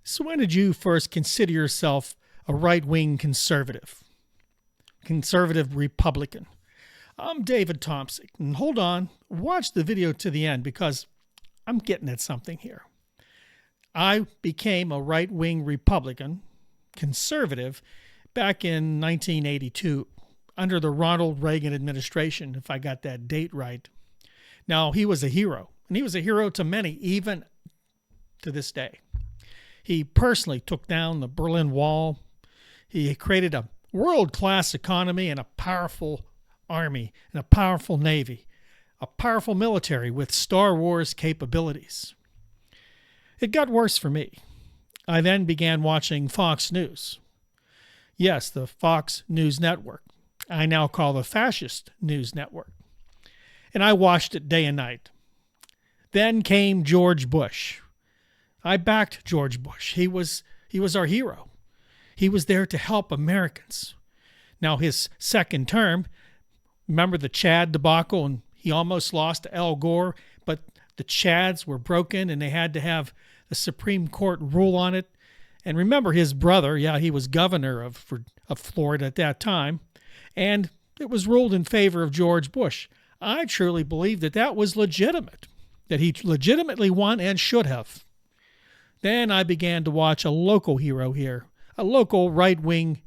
So when did you first consider yourself a right-wing conservative Republican? I'm David Thompson, and hold on, watch the video to the end because I'm getting at something here. I became a right-wing Republican, conservative, back in 1982 under the Ronald Reagan administration, if I got that date right. Now, he was a hero, and he was a hero to many, even to this day. He personally took down the Berlin Wall. He created a world-class economy and a powerful army and a powerful navy, a powerful military with Star Wars capabilities. It got worse for me. I then began watching Fox News. Yes, the Fox News Network. I now call the fascist news network. And I watched it day and night. Then came George Bush. I backed George Bush. He was our hero. He was there to help Americans. Now his second term, remember the Chad debacle, and he almost lost to Al Gore, but the Chads were broken and they had to have the Supreme Court rule on it. And remember his brother, he was governor of Florida at that time, and it was ruled in favor of George Bush. I truly believe that was legitimate, that he legitimately won and should have. Then I began to watch a local hero here, a local right-wing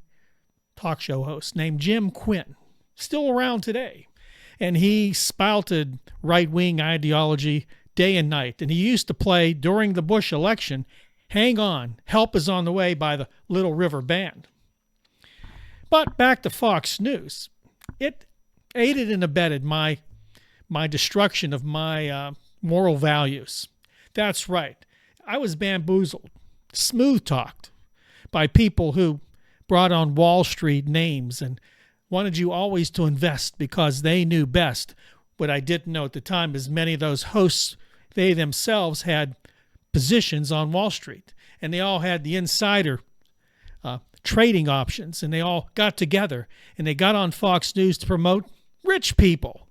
talk show host named Jim Quinn, still around today. And he spouted right-wing ideology day and night. And he used to play during the Bush election, "Hang On, Help is on the Way" by the Little River Band. But back to Fox News. It aided and abetted my destruction of my moral values. That's right. I was bamboozled, smooth-talked by people who brought on Wall Street names and wanted you always to invest because they knew best. What I didn't know at the time is many of those hosts, they themselves had positions on Wall Street, and they all had the insider trading options, and they all got together, and they got on Fox News to promote rich people.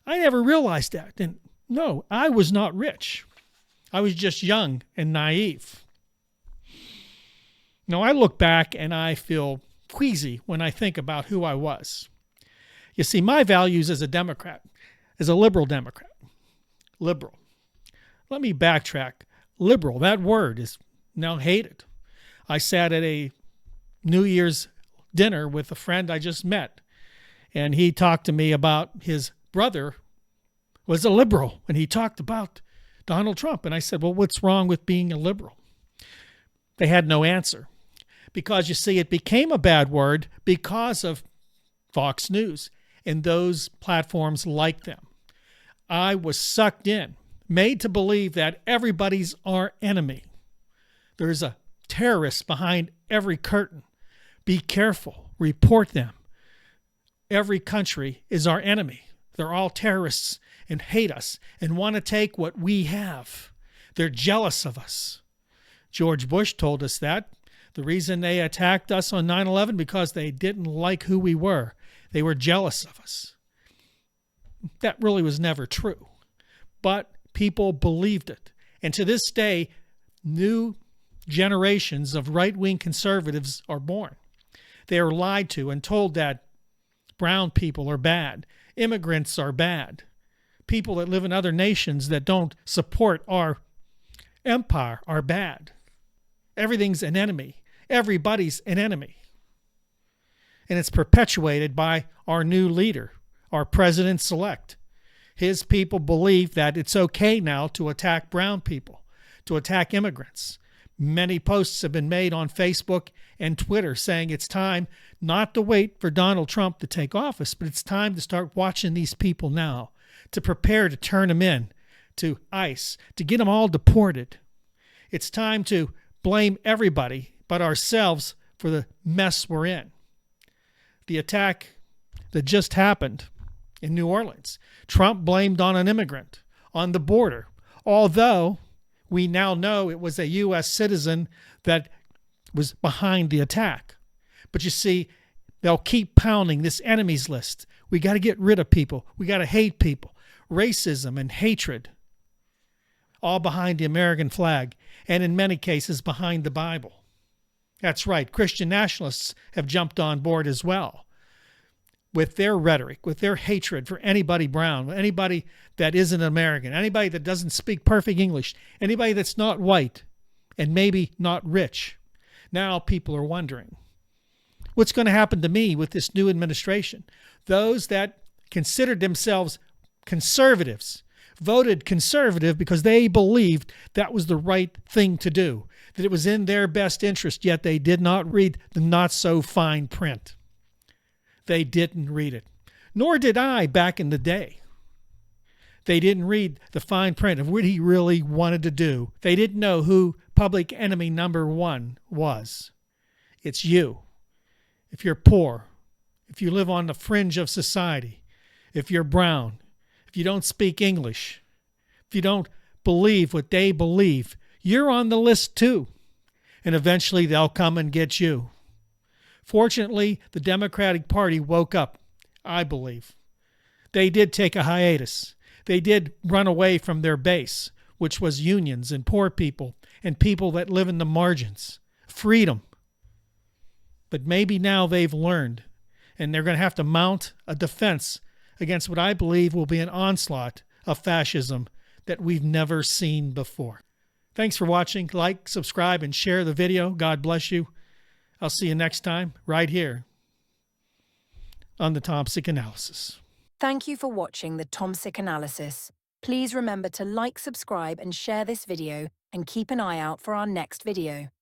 I never realized that. And no, I was not rich. I was just young and naive. Now, I look back and I feel queasy when I think about who I was. You see, my values as a Democrat, as a liberal Democrat, liberal. Let me backtrack. Liberal, that word is now hated. I sat at a New Year's dinner with a friend I just met, and he talked to me about his brother was a liberal, and he talked about Donald Trump. And I said, well, what's wrong with being a liberal? They had no answer. Because, you see, it became a bad word because of Fox News and those platforms like them. I was sucked in, made to believe that everybody's our enemy. There's a terrorist behind every curtain. Be careful. Report them. Every country is our enemy. They're all terrorists and hate us and want to take what we have. They're jealous of us. George Bush told us that. The reason they attacked us on 9/11 because they didn't like who we were. They were jealous of us. That really was never true. But people believed it. And to this day, new generations of right-wing conservatives are born. They are lied to and told that brown people are bad. Immigrants are bad. People that live in other nations that don't support our empire are bad. Everything's an enemy. Everybody's an enemy. And it's perpetuated by our new leader, our president-elect. His people believe that it's okay now to attack brown people, to attack immigrants. Many posts have been made on Facebook and Twitter saying it's time not to wait for Donald Trump to take office, but it's time to start watching these people now, to prepare to turn them in to ICE, to get them all deported. It's time to blame everybody but ourselves for the mess we're in. The attack that just happened in New Orleans, Trump blamed on an immigrant on the border, although we now know it was a U.S. citizen that was behind the attack. But you see, they'll keep pounding this enemies list. We got to get rid of people. We got to hate people. Racism and hatred. all behind the American flag, and in many cases behind the Bible. That's right, Christian nationalists have jumped on board as well with their rhetoric, with their hatred for anybody brown, anybody that isn't American, anybody that doesn't speak perfect English, anybody that's not white and maybe not rich. Now people are wondering, what's going to happen to me with this new administration? Those that considered themselves conservatives voted conservative because they believed that was the right thing to do, that it was in their best interest, yet they did not read the not so fine print. They didn't read it. Nor did I back in the day. They didn't read the fine print of what he really wanted to do. They didn't know who public enemy number one was. It's you. If you're poor, if you live on the fringe of society, if you're brown, if you don't speak English, if you don't believe what they believe, you're on the list too. And eventually they'll come and get you. Fortunately, the Democratic Party woke up, I believe. They did take a hiatus. They did run away from their base, which was unions and poor people and people that live in the margins. Freedom. But maybe now they've learned, and they're going to have to mount a defense against what I believe will be an onslaught of fascism that we've never seen before. Thanks for watching. Like, subscribe, and share the video. God bless you. I'll see you next time right here on the Tomsic Analysis. Thank you for watching the Tomsic Analysis. Please remember to like, subscribe, and share this video, and keep an eye out for our next video.